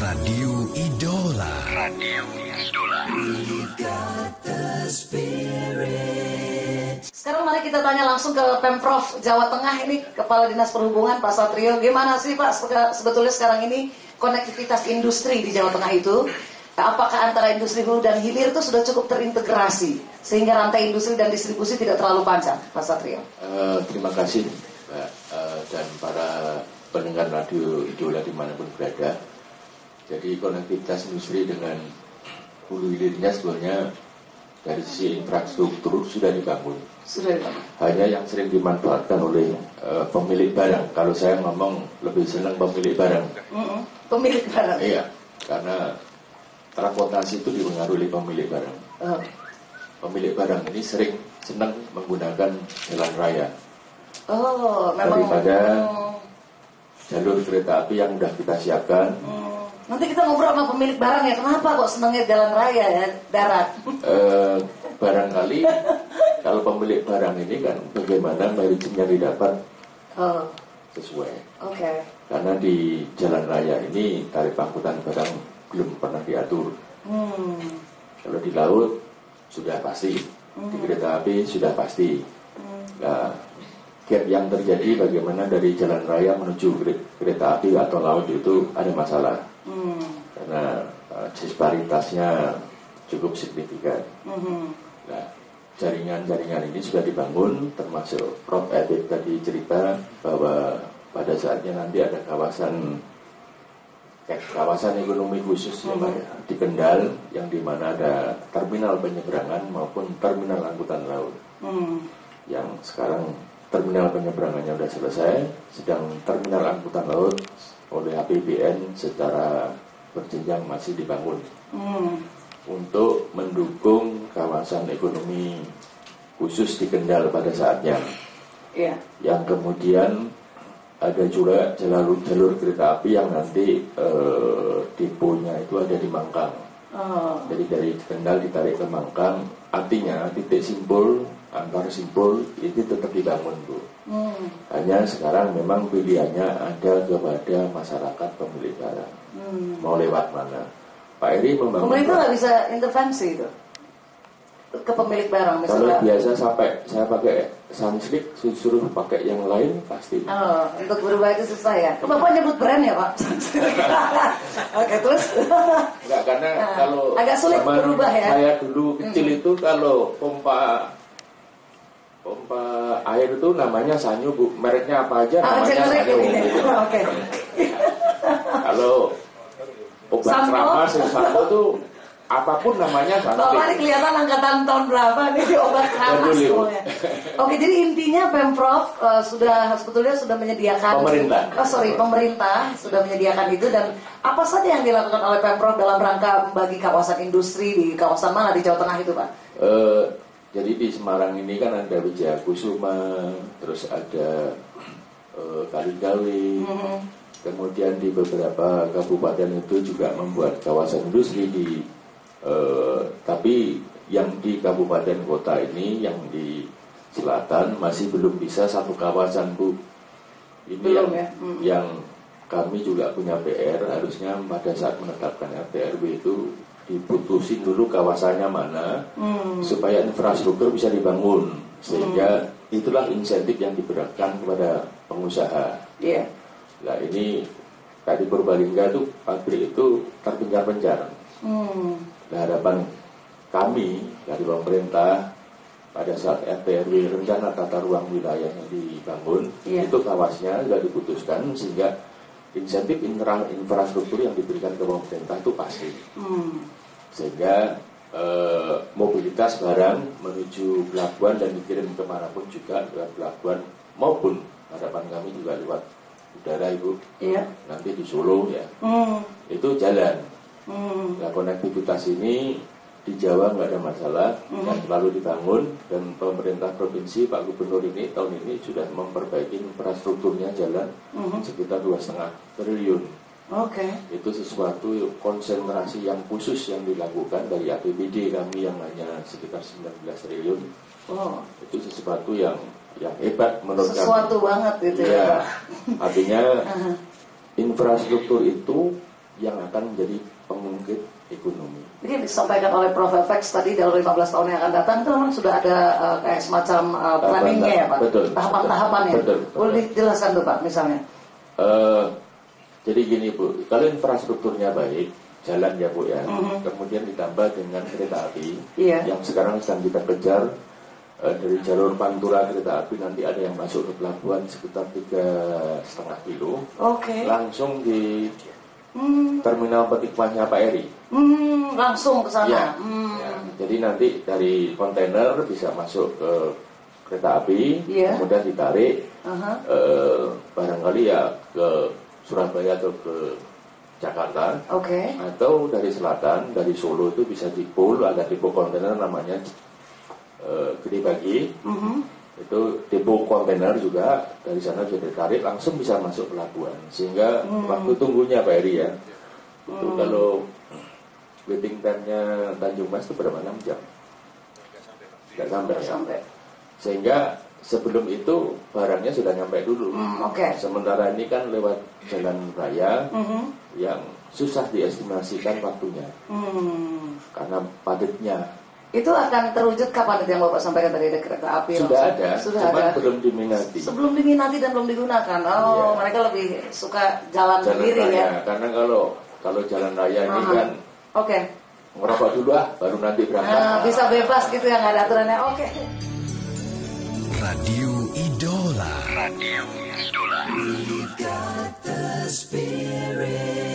Radio Idola. Sekarang mari kita tanya langsung ke Pemprov Jawa Tengah ini, Kepala Dinas Perhubungan Pak Satrio. Gimana sih Pak sebetulnya sekarang ini konektivitas industri di Jawa Tengah itu? Apakah antara industri hulu dan hilir itu sudah cukup terintegrasi sehingga rantai industri dan distribusi tidak terlalu panjang, Pak Satrio? Terima kasih Mbak dan para pendengar Radio Idola dimanapun berada. Jadi konektivitas industri dengan hulu hilirnya sebenarnya dari sisi infrastruktur sudah dibangun. Hanya yang sering dimanfaatkan oleh pemilik barang. Kalau saya ngomong lebih senang pemilik barang. Pemilik barang? Iya, karena transportasi itu dipengaruhi oleh pemilik barang. Pemilik barang ini sering senang menggunakan jalan raya. Daripada jalur kereta api yang sudah kita siapkan. Nanti kita ngobrol sama pemilik barang ya, kenapa kok senangnya jalan raya ya, darat? Barangkali kalau pemilik barang ini kan bagaimana manajemennya didapat sesuai. Karena di jalan raya ini tarif angkutan barang belum pernah diatur. Kalau di laut sudah pasti, di kereta api sudah pasti. Nah, gap yang terjadi bagaimana dari jalan raya menuju kereta api atau laut itu ada masalah. Karena disparitasnya cukup signifikan. Nah, jaringan-jaringan ini sudah dibangun, termasuk Prof. Edik tadi cerita bahwa pada saatnya nanti ada kawasan ekonomi khusus di Kendal, yang dimana ada terminal penyeberangan maupun terminal angkutan laut. Yang sekarang terminal penyeberangannya sudah selesai, sedang terminal angkutan laut oleh APBN secara berjenjang masih dibangun untuk mendukung kawasan ekonomi khusus di Kendal pada saatnya. Yang kemudian ada juga jalur kereta api yang nanti deponya itu ada di Mangkang. Jadi dari Kendal ditarik ke Mangkang, artinya titik simpul antar simpul itu tetap dibangun, Bu. Hanya sekarang memang pilihannya ada kepada masyarakat pemilik barang. Mau lewat mana? Pak Eri membangun. Pemerintah nggak bisa intervensi itu ke pemilik barang misalnya. Kalau biasa saya pakai Sunslick, suruh pakai yang lain pasti. Untuk berubah itu susah ya. Bapak nyebut brand ya Pak? Oke, terus? Enggak, karena kalau agak sulit berubah ya. Saya dulu kecil itu kalau pompa air itu namanya Sanyo, Bu. Mereknya apa aja namanya Sanyo. Oke. Kalau obat keramas Sampo tuh apapun namanya Sanyo. Bapak ini kelihatan angkatan tahun berapa nih obat keramas semuanya. Oke, jadi intinya Pemprov sebetulnya sudah menyediakan. Pemerintah sudah menyediakan itu. Dan apa saja yang dilakukan oleh Pemprov dalam rangka membagi kawasan industri di kawasan mana di Jawa Tengah itu, Pak? Jadi di Semarang ini kan ada Wijaya Kusuma, terus ada Kaligawe, kemudian di beberapa kabupaten itu juga membuat kawasan industri tapi yang di kabupaten kota ini, yang di selatan masih belum bisa satu kawasan, Bu. Ini belum, yang kami juga punya PR, harusnya pada saat menetapkan RT/RW itu diputusin dulu kawasannya mana, supaya infrastruktur bisa dibangun, sehingga itulah insentif yang diberikan kepada pengusaha. Nah ini tadi Purbalingga itu pabrik itu terpencar-pencar. Nah, harapan kami dari pemerintah pada saat RT/RW rencana tata ruang wilayahnya dibangun, itu kawasnya sudah diputuskan sehingga insentif infrastruktur yang diberikan ke pemerintah itu pasti. Sehingga mobilitas barang menuju pelabuhan dan dikirim kemanapun juga lewat pelabuhan, maupun harapan kami juga lewat udara, Ibu. Nanti di Solo ya, itu jalan. Nah, konektivitas ini di Jawa nggak ada masalah, yang selalu dibangun, dan pemerintah provinsi Pak Gubernur ini tahun ini sudah memperbaiki infrastrukturnya jalan sekitar 2,5 triliun. Itu sesuatu konsentrasi yang khusus yang dilakukan dari APBD kami yang hanya sekitar 19 triliun. Itu sesuatu yang hebat menurut kami. Sesuatu banget gitu ya. Artinya infrastruktur itu yang akan menjadi pengungkit ekonomi. Jadi yang disampaikan oleh Prof. FX tadi dalam 15 tahun yang akan datang itu memang sudah ada kayak semacam planningnya ya Pak? Betul. Tahapan-tahapannya. Betul. Boleh dijelaskan tuh Pak misalnya? Jadi gini Bu, kalau infrastrukturnya baik, jalan ya Bu ya, kemudian ditambah dengan kereta api, yang sekarang sedang kita kejar, dari jalur Pantura kereta api nanti ada yang masuk ke pelabuhan sekitar 3,5 kilo, langsung di terminal Petikmahnya Pak Eri. Langsung ke sana. Ya. Ya. Jadi nanti dari kontainer bisa masuk ke kereta api, kemudian ditarik, barangkali ya ke Surabaya atau ke Jakarta, atau dari selatan, dari Solo itu bisa di pool, ada depo kontainer namanya Gede Bagi, itu depo kontainer juga, dari sana bisa ditarik langsung bisa masuk pelabuhan, sehingga waktu tunggunya Pak Eri ya, itu kalau waiting time-nya Tanjung Mas itu berapa, 6 jam? Tidak sampai. Sehingga sebelum itu barangnya sudah nyampe dulu. Sementara ini kan lewat jalan raya yang susah diestimasikan waktunya karena padatnya. Itu akan terwujud kapan yang Bapak sampaikan tadi ada kereta api? Sudah ada. Belum diminati. Sebelum diminati dan belum digunakan. Mereka lebih suka jalan sendiri raya, ya. Karena kalau jalan raya ini kan ngerokok dulu baru nanti berangkat. Bisa bebas gitu ya, nggak ada aturannya. Radio Idola. Radio Idola. We've got the spirit.